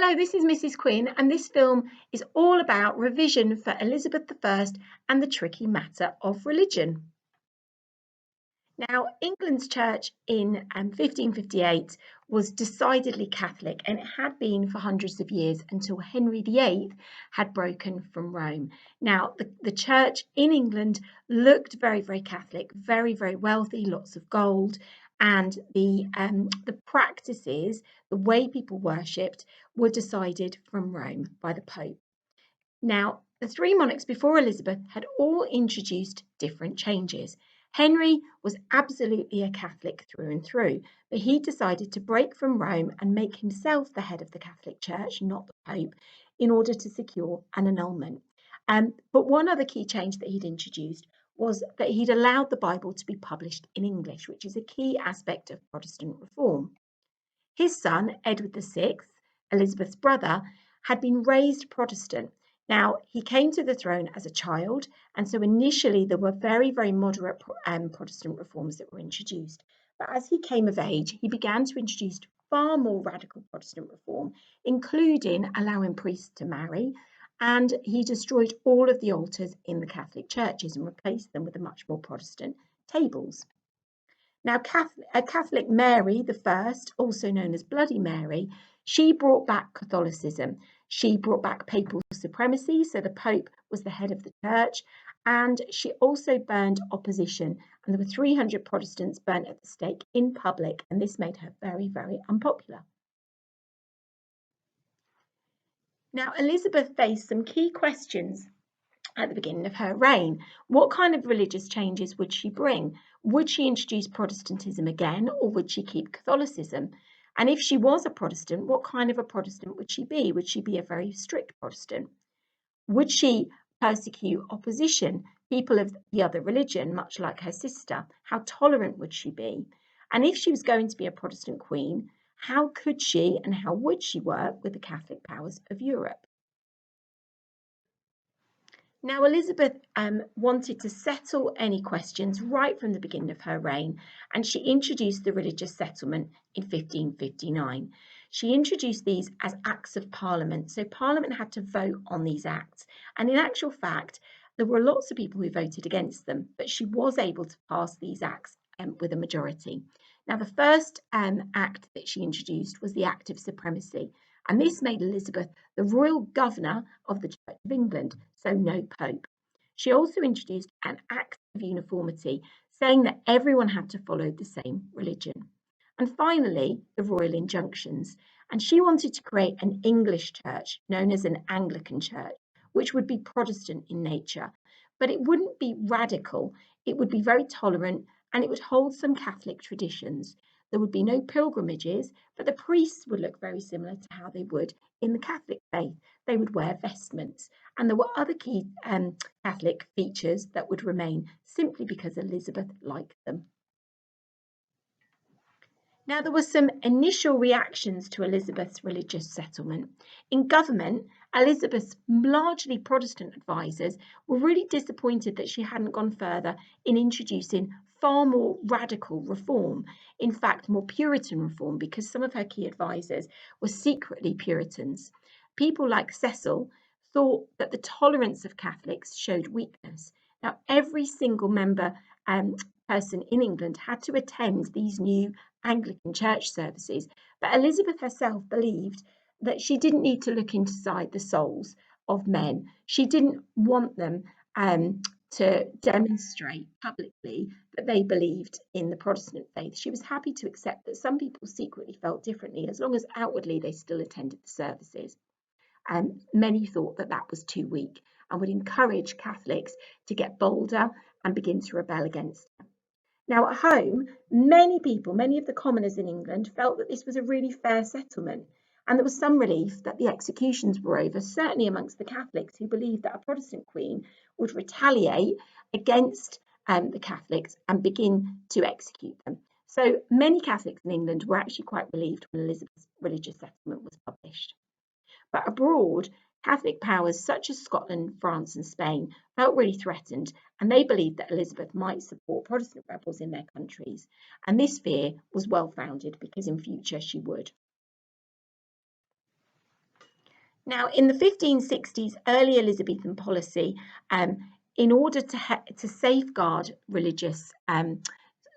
Hello, this is Mrs. Quinn, and this film is all about revision for Elizabeth I and the tricky matter of religion. Now, England's church in 1558 was decidedly Catholic, and it had been for hundreds of years until Henry VIII had broken from Rome. Now, the church in England looked very, very Catholic, very, very wealthy, lots of gold, and the practices, the way people worshipped, were decided from Rome by the Pope. Now, the three monarchs before Elizabeth had all introduced different changes. Henry was absolutely a Catholic through and through, but he decided to break from Rome and make himself the head of the Catholic Church, not the Pope, in order to secure an annulment. But one other key change that he'd introduced was that he'd allowed the Bible to be published in English, which is a key aspect of Protestant reform. His son, Edward VI, Elizabeth's brother, had been raised Protestant. Now, he came to the throne as a child, and so initially there were very, very moderate Protestant reforms that were introduced. But as he came of age, he began to introduce far more radical Protestant reform, including allowing priests to marry, and he destroyed all of the altars in the Catholic churches and replaced them with the much more Protestant tables. Now, Catholic Mary I, also known as Bloody Mary, she brought back Catholicism. She brought back papal supremacy, so the Pope was the head of the church, and she also burned opposition. And there were 300 Protestants burnt at the stake in public, and this made her very, very unpopular. Now, Elizabeth faced some key questions at the beginning of her reign. What kind of religious changes would she bring? Would she introduce Protestantism again, or would she keep Catholicism? And if she was a Protestant, what kind of a Protestant would she be? Would she be a very strict Protestant? Would she persecute opposition, people of the other religion, much like her sister? How tolerant would she be? And if she was going to be a Protestant queen, how could she and how would she work with the Catholic powers of Europe? Now, Elizabeth wanted to settle any questions right from the beginning of her reign, and she introduced the religious settlement in 1559. She introduced these as Acts of Parliament, so Parliament had to vote on these acts, and in actual fact, there were lots of people who voted against them, but she was able to pass these acts with a majority. Now, the first act that she introduced was the Act of Supremacy, and this made Elizabeth the royal governor of the Church of England, so no pope. She also introduced an Act of Uniformity, saying that everyone had to follow the same religion. And finally, the royal injunctions. And she wanted to create an English church known as an Anglican church, which would be Protestant in nature. But it wouldn't be radical, it would be very tolerant, and it would hold some Catholic traditions. There would be no pilgrimages, but the priests would look very similar to how they would in the Catholic faith. They would wear vestments, and there were other key Catholic features that would remain simply because Elizabeth liked them. Now, there were some initial reactions to Elizabeth's religious settlement. In government, Elizabeth's largely Protestant advisors were really disappointed that she hadn't gone further in introducing far more radical reform, in fact, more Puritan reform, because some of her key advisors were secretly Puritans. People like Cecil thought that the tolerance of Catholics showed weakness. Now, every single person in England had to attend these new Anglican church services, but Elizabeth herself believed that she didn't need to look inside the souls of men. She didn't want them to demonstrate publicly that they believed in the Protestant faith. She was happy to accept that some people secretly felt differently, as long as outwardly they still attended the services. Many thought that that was too weak and would encourage Catholics to get bolder and begin to rebel against her. Now, at home, many of the commoners in England felt that this was a really fair settlement, and there was some relief that the executions were over, certainly amongst the Catholics who believed that a Protestant queen would retaliate against the Catholics and begin to execute them. So many Catholics in England were actually quite relieved when Elizabeth's religious settlement was published. But abroad, Catholic powers such as Scotland, France, and Spain felt really threatened, and they believed that Elizabeth might support Protestant rebels in their countries. And this fear was well founded because in future she would. Now, in the 1560s, early Elizabethan policy, in order to safeguard religious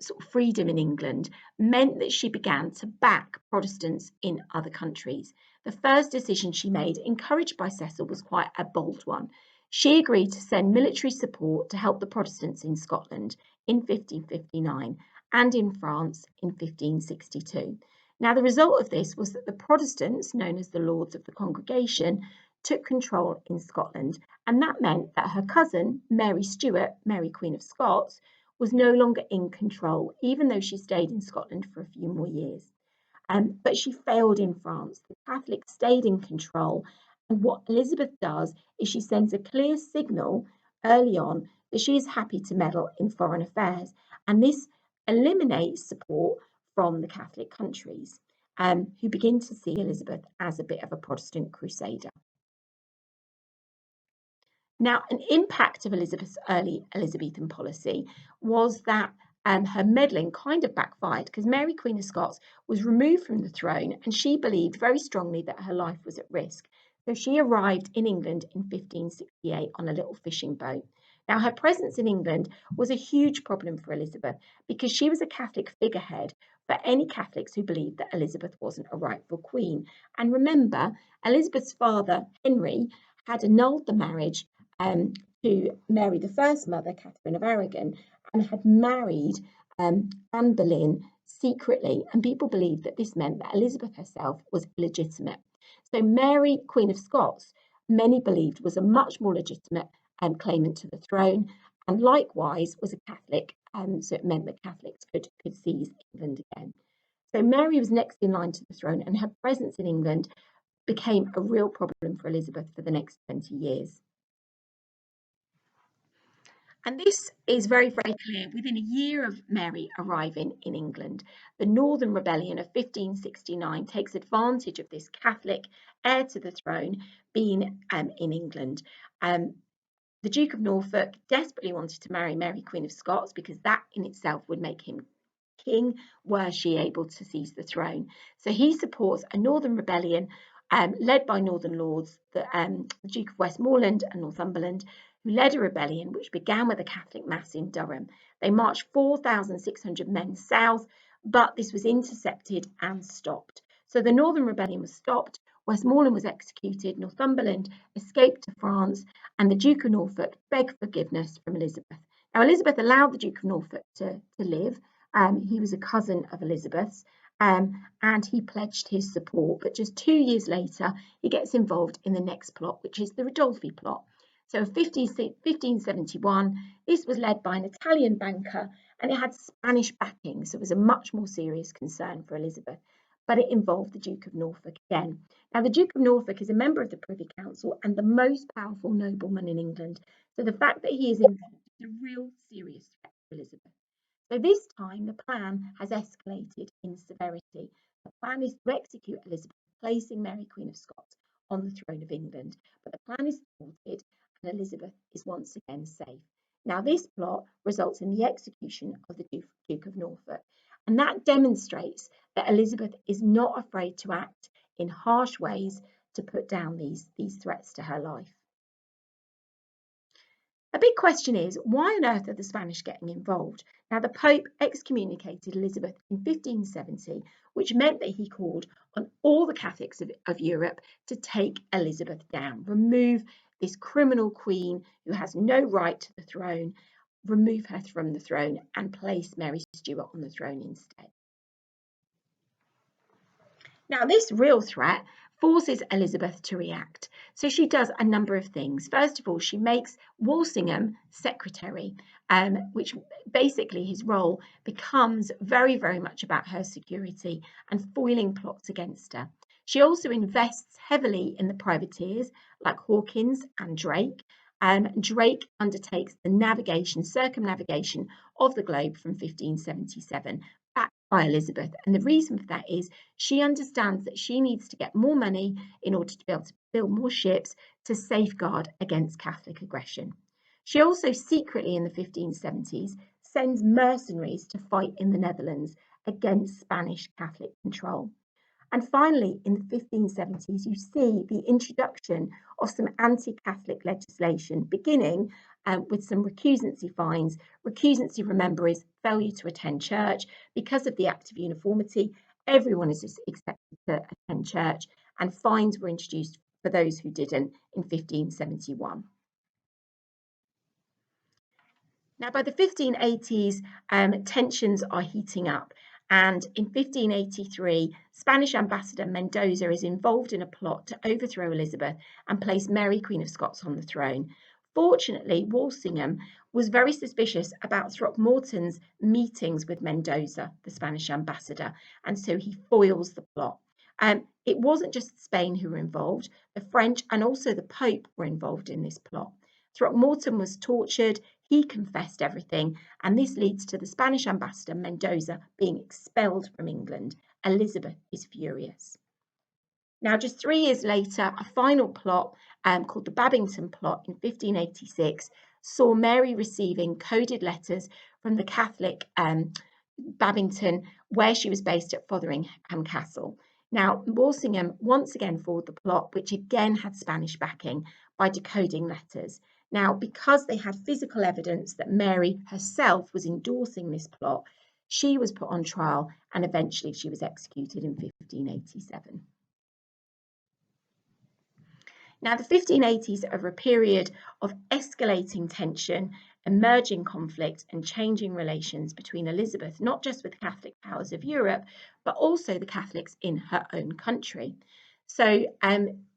sort of freedom in England, meant that she began to back Protestants in other countries. The first decision she made, encouraged by Cecil, was quite a bold one. She agreed to send military support to help the Protestants in Scotland in 1559 and in France in 1562. Now, the result of this was that the Protestants, known as the Lords of the Congregation, took control in Scotland, and that meant that her cousin, Mary Stuart, Mary Queen of Scots, was no longer in control, even though she stayed in Scotland for a few more years. But she failed in France. The Catholics stayed in control, and what Elizabeth does is she sends a clear signal early on that she is happy to meddle in foreign affairs, and this eliminates support from the Catholic countries, who begin to see Elizabeth as a bit of a Protestant crusader. Now, an impact of Elizabeth's early Elizabethan policy was that her meddling kind of backfired, because Mary, Queen of Scots, was removed from the throne, and she believed very strongly that her life was at risk. So she arrived in England in 1568 on a little fishing boat. Now, her presence in England was a huge problem for Elizabeth, because she was a Catholic figurehead for any Catholics who believed that Elizabeth wasn't a rightful queen. And remember, Elizabeth's father, Henry, had annulled the marriage to Mary the First mother, Catherine of Aragon, and had married Anne Boleyn secretly, and people believed that this meant that Elizabeth herself was illegitimate. So Mary, Queen of Scots, many believed was a much more legitimate claimant to the throne, and likewise was a Catholic, so it meant that Catholics could seize England again. So Mary was next in line to the throne, and her presence in England became a real problem for Elizabeth for the next 20 years. And this is very, very clear within a year of Mary arriving in England. The Northern Rebellion of 1569 takes advantage of this Catholic heir to the throne being in England. The Duke of Norfolk desperately wanted to marry Mary, Queen of Scots, because that in itself would make him king were she able to seize the throne. So he supports a Northern Rebellion led by Northern Lords, the Duke of Westmoreland and Northumberland, who led a rebellion which began with a Catholic mass in Durham. They marched 4,600 men south, but this was intercepted and stopped. So the Northern Rebellion was stopped, Westmoreland was executed, Northumberland escaped to France, and the Duke of Norfolk begged forgiveness from Elizabeth. Now, Elizabeth allowed the Duke of Norfolk to live. He was a cousin of Elizabeth's, and he pledged his support. But just 2 years later, he gets involved in the next plot, which is the Ridolfi plot. So 1571, this was led by an Italian banker, and it had Spanish backing, so it was a much more serious concern for Elizabeth. But it involved the Duke of Norfolk again. Now, the Duke of Norfolk is a member of the Privy Council and the most powerful nobleman in England. So the fact that he is involved is a real serious threat for Elizabeth. So this time the plan has escalated in severity. The plan is to execute Elizabeth, placing Mary, Queen of Scots, on the throne of England. But the plan is thwarted, and Elizabeth is once again safe. Now, this plot results in the execution of the Duke of Norfolk, and that demonstrates that Elizabeth is not afraid to act in harsh ways to put down these threats to her life. A big question is, why on earth are the Spanish getting involved? Now, the Pope excommunicated Elizabeth in 1570, which meant that he called on all the Catholics of Europe to take Elizabeth down, remove this criminal queen who has no right to the throne, remove her from the throne, and place Mary Stuart on the throne instead. Now, this real threat forces Elizabeth to react. So she does a number of things. First of all, she makes Walsingham secretary, which basically his role becomes very, very much about her security and foiling plots against her. She also invests heavily in the privateers like Hawkins and Drake. Drake undertakes the circumnavigation of the globe from 1577, backed by Elizabeth. And the reason for that is she understands that she needs to get more money in order to be able to build more ships to safeguard against Catholic aggression. She also secretly in the 1570s sends mercenaries to fight in the Netherlands against Spanish Catholic control. And finally, in the 1570s, you see the introduction of some anti-Catholic legislation, beginning with some recusancy fines. Recusancy, remember, is failure to attend church. Because of the Act of Uniformity, everyone is expected to attend church, and fines were introduced for those who didn't in 1571. Now, by the 1580s, tensions are heating up. And in 1583, Spanish ambassador Mendoza is involved in a plot to overthrow Elizabeth and place Mary, Queen of Scots, on the throne. Fortunately, Walsingham was very suspicious about Throckmorton's meetings with Mendoza, the Spanish ambassador, and so he foils the plot. It wasn't just Spain who were involved, the French and also the Pope were involved in this plot. Throckmorton was tortured, he confessed everything, and this leads to the Spanish ambassador Mendoza being expelled from England. Elizabeth is furious. Now, just 3 years later, a final plot called the Babington Plot in 1586 saw Mary receiving coded letters from the Catholic Babington, where she was based at Fotheringham Castle. Now, Walsingham once again foiled the plot, which again had Spanish backing, by decoding letters. Now, because they had physical evidence that Mary herself was endorsing this plot, she was put on trial and eventually she was executed in 1587. Now, the 1580s are a period of escalating tension, emerging conflict, and changing relations between Elizabeth, not just with Catholic powers of Europe, but also the Catholics in her own country. So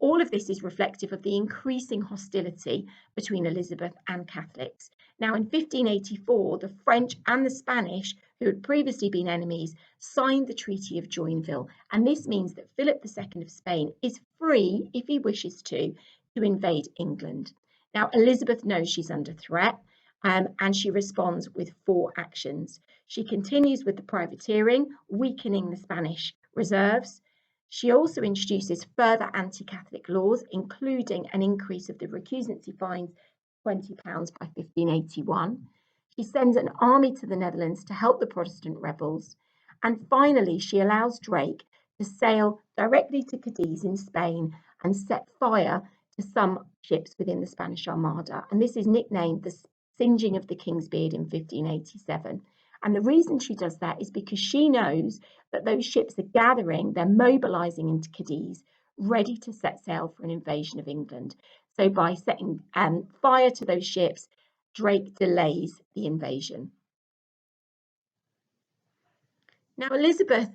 all of this is reflective of the increasing hostility between Elizabeth and Catholics. Now, in 1584, the French and the Spanish, who had previously been enemies, signed the Treaty of Joinville. And this means that Philip II of Spain is free, if he wishes to invade England. Now, Elizabeth knows she's under threat, and she responds with 4 actions. She continues with the privateering, weakening the Spanish reserves. She also introduces further anti-Catholic laws, including an increase of the recusancy fines to £20 by 1581. She sends an army to the Netherlands to help the Protestant rebels. And finally, she allows Drake to sail directly to Cadiz in Spain and set fire to some ships within the Spanish Armada. And this is nicknamed the Singeing of the King's Beard in 1587. And the reason she does that is because she knows that those ships are gathering, they're mobilising into Cadiz, ready to set sail for an invasion of England. So by setting fire to those ships, Drake delays the invasion. Now, Elizabeth,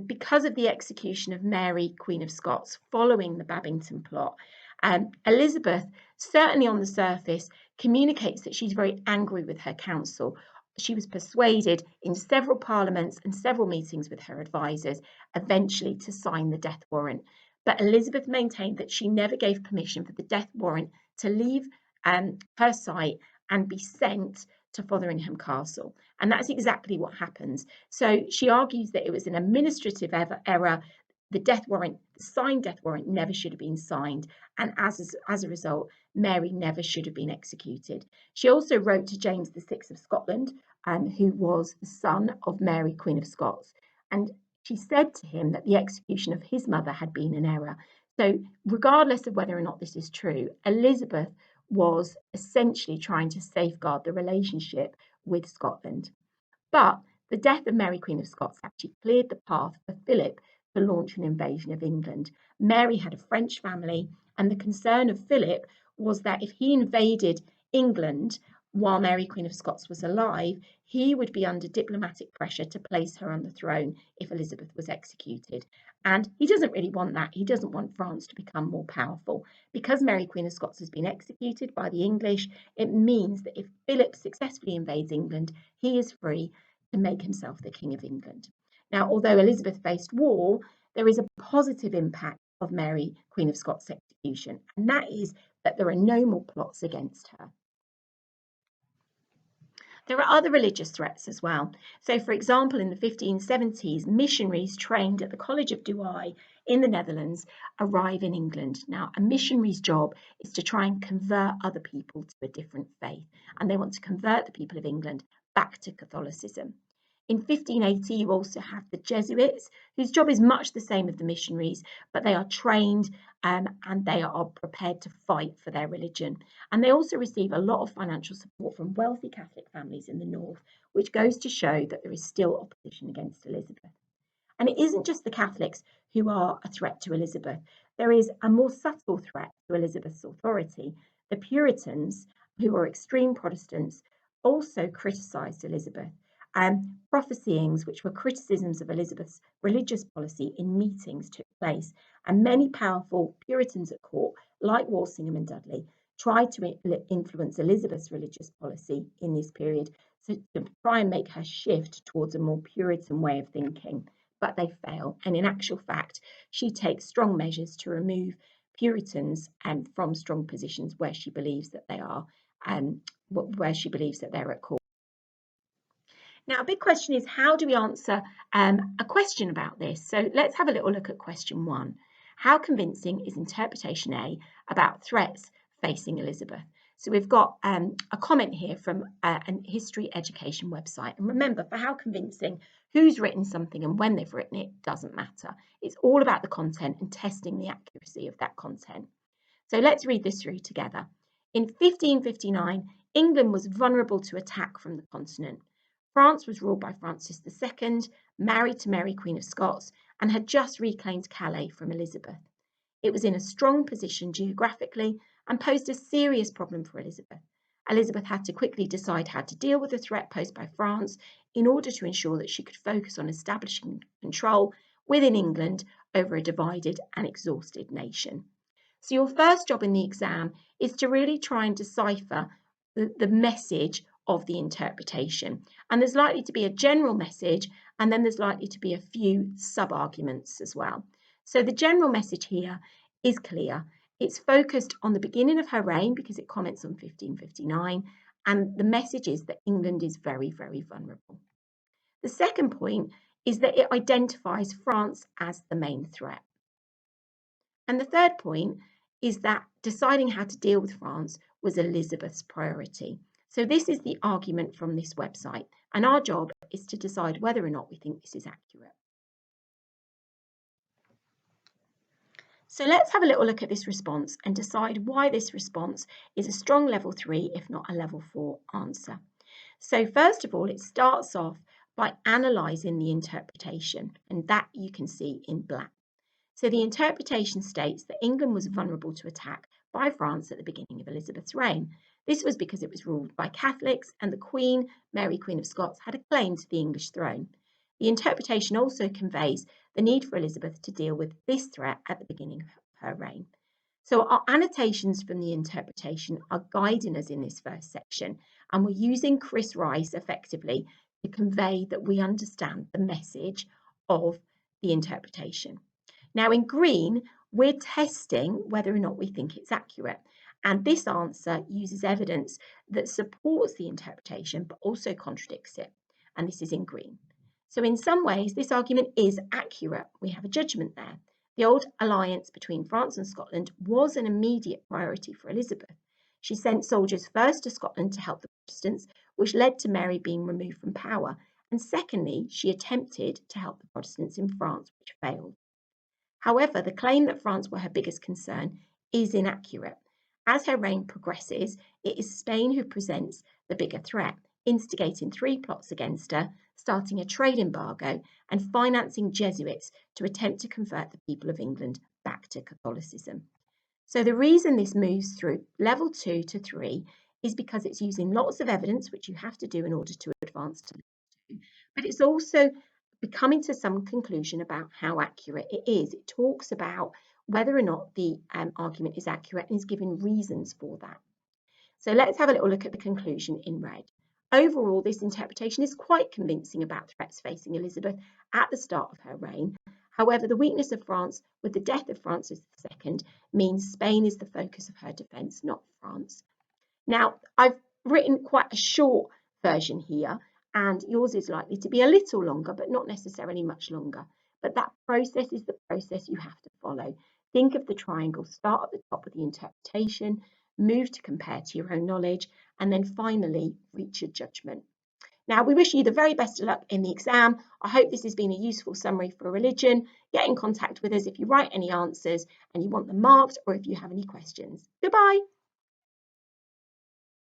because of the execution of Mary, Queen of Scots, following the Babington plot, Elizabeth, certainly on the surface, communicates that she's very angry with her council. She was persuaded in several parliaments and several meetings with her advisors, eventually to sign the death warrant. But Elizabeth maintained that she never gave permission for the death warrant to leave her site and be sent to Fotheringham Castle. And that's exactly what happens. So she argues that it was an administrative error. The death warrant, the signed death warrant, never should have been signed. And as a result, Mary never should have been executed. She also wrote to James VI of Scotland, who was the son of Mary, Queen of Scots. And she said to him that the execution of his mother had been an error. So regardless of whether or not this is true, Elizabeth was essentially trying to safeguard the relationship with Scotland. But the death of Mary, Queen of Scots, actually cleared the path for Philip to launch an invasion of England. Mary had a French family, and the concern of Philip was that if he invaded England while Mary, Queen of Scots, was alive, he would be under diplomatic pressure to place her on the throne if Elizabeth was executed. And he doesn't really want that. He doesn't want France to become more powerful. Because Mary, Queen of Scots, has been executed by the English, it means that if Philip successfully invades England, he is free to make himself the King of England. Now, although Elizabeth faced war, there is a positive impact of Mary, Queen of Scots' execution, and that is that there are no more plots against her. There are other religious threats as well. So, for example, in the 1570s, missionaries trained at the College of Douai in the Netherlands arrive in England. Now, a missionary's job is to try and convert other people to a different faith, and they want to convert the people of England back to Catholicism. In 1580, you also have the Jesuits, whose job is much the same as the missionaries, but they are trained and they are prepared to fight for their religion. And they also receive a lot of financial support from wealthy Catholic families in the north, which goes to show that there is still opposition against Elizabeth. And it isn't just the Catholics who are a threat to Elizabeth. There is a more subtle threat to Elizabeth's authority. The Puritans, who are extreme Protestants, also criticised Elizabeth. Prophesyings, which were criticisms of Elizabeth's religious policy in meetings, took place, and many powerful Puritans at court, like Walsingham and Dudley, tried to influence Elizabeth's religious policy in this period to try and make her shift towards a more Puritan way of thinking, but they fail. And in actual fact, she takes strong measures to remove Puritans from strong positions where she believes that they are, where she believes that they're at court. Now, a big question is, how do we answer a question about this? So let's have a little look at question 1. How convincing is interpretation A about threats facing Elizabeth? So we've got a comment here from a history education website. And remember, for how convincing, who's written something and when they've written it doesn't matter. It's all about the content and testing the accuracy of that content. So let's read this through together. In 1559, England was vulnerable to attack from the continent. France was ruled by Francis II, married to Mary, Queen of Scots, and had just reclaimed Calais from Elizabeth. It was in a strong position geographically and posed a serious problem for Elizabeth. Elizabeth had to quickly decide how to deal with the threat posed by France in order to ensure that she could focus on establishing control within England over a divided and exhausted nation. So your first job in the exam is to really try and decipher the message of the interpretation. And there's likely to be a general message, and then there's likely to be a few sub-arguments as well. So the general message here is clear. It's focused on the beginning of her reign because it comments on 1559, and the message is that England is very, very vulnerable. The second point is that it identifies France as the main threat. And the third point is that deciding how to deal with France was Elizabeth's priority. So this is the argument from this website, and our job is to decide whether or not we think this is accurate. So let's have a little look at this response and decide why this response is a strong level 3, if not a level 4 answer. So first of all, it starts off by analysing the interpretation, and that you can see in black. So the interpretation states that England was vulnerable to attack by France at the beginning of Elizabeth's reign. This was because it was ruled by Catholics and the Queen, Mary, Queen of Scots, had a claim to the English throne. The interpretation also conveys the need for Elizabeth to deal with this threat at the beginning of her reign. So our annotations from the interpretation are guiding us in this first section, and we're using Chris Rice effectively to convey that we understand the message of the interpretation. Now in green, we're testing whether or not we think it's accurate. And this answer uses evidence that supports the interpretation but also contradicts it. And this is in green. So in some ways, this argument is accurate. We have a judgment there. The old alliance between France and Scotland was an immediate priority for Elizabeth. She sent soldiers first to Scotland to help the Protestants, which led to Mary being removed from power. And secondly, she attempted to help the Protestants in France, which failed. However, the claim that France were her biggest concern is inaccurate. As her reign progresses, it is Spain who presents the bigger threat, instigating 3 plots against her, starting a trade embargo and financing Jesuits to attempt to convert the people of England back to Catholicism. So the reason this moves through level 2 to 3 is because it's using lots of evidence, which you have to do in order to advance to level 2, but it's also coming to some conclusion about how accurate it is. It talks about whether or not the argument is accurate and is giving reasons for that. So let's have a little look at the conclusion in red. Overall, this interpretation is quite convincing about threats facing Elizabeth at the start of her reign. However, the weakness of France with the death of Francis II means Spain is the focus of her defence, not France. Now, I've written quite a short version here, and yours is likely to be a little longer, but not necessarily much longer. But that process is the process you have to follow. Think of the triangle, start at the top with the interpretation, move to compare to your own knowledge, and then finally reach a judgment. Now, we wish you the very best of luck in the exam. I hope this has been a useful summary for religion. Get in contact with us if you write any answers and you want them marked or if you have any questions. Goodbye.